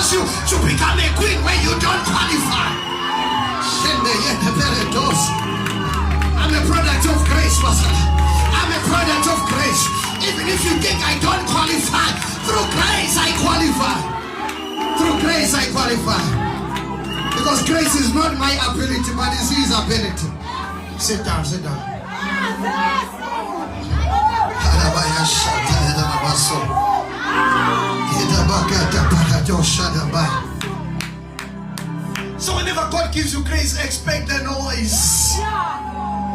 force you to become a queen when you don't qualify. I'm a product of grace, Pastor. I'm a product of grace. Even if you think I don't qualify, through grace I qualify. Through grace I qualify. Because grace is not my ability, but it's his ability. Sit down, sit down. So whenever God gives you grace, expect the noise.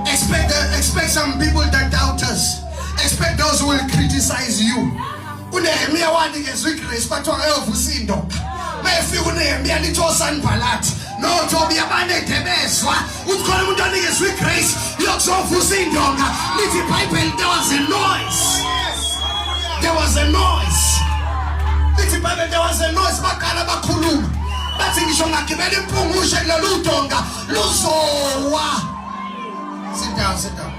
Expect some people that doubt us. Expect those who will criticize you. Unehemia wani grace, but usindo. Mefi unehemia litosan balat. No tobi abane tebeswa. Utkole mundani grace. Yoksofusindo. Lithi Bible, there was a noise. There was a noise. Lithi Bible, there was a noise. Bakala bakuluma. Bathi ngisho ngagibela impungushe kulolutonga luzowa. Sit down, sit down.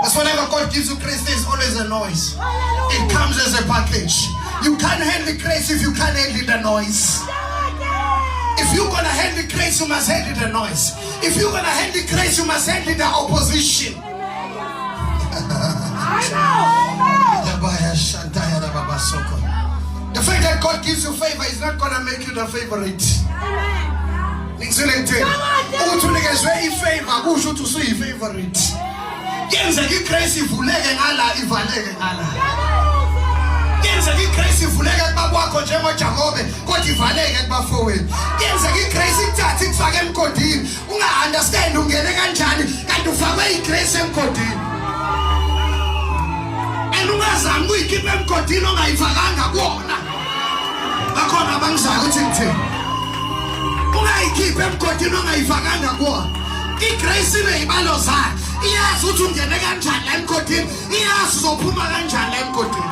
That's whenever God gives you grace, there's always a noise. It comes as a package. You can't handle grace if you can't handle the noise. If you're gonna handle grace, you must handle the noise. If you're gonna handle grace, you must handle the opposition. The fact that God gives you favor is not gonna make you the favorite. Excellent. Favor, to see favorite. Yenza igrace ivuleke ngala ivaleke ngala. Yenza igrace ivuleke kwakwakho njengoJakobe kodwa ivaleke kubafowethu. Yenza igrace ithathe ikufake emgodini. Unga understand ungene kanjani kanti ufakwe igrace emgodini. Ungazami ukuyikhipha emgodini ongayifakanga kuona. Bakhona abangizayo ukuthi ngithini. Ungayikhipha emgodini ongayifakanga kuona. Igrace inezibalo zayo. Iyazi ukuthi ungene kanjani la emgodini. Iyazi uzophuma kanjani la emgodini.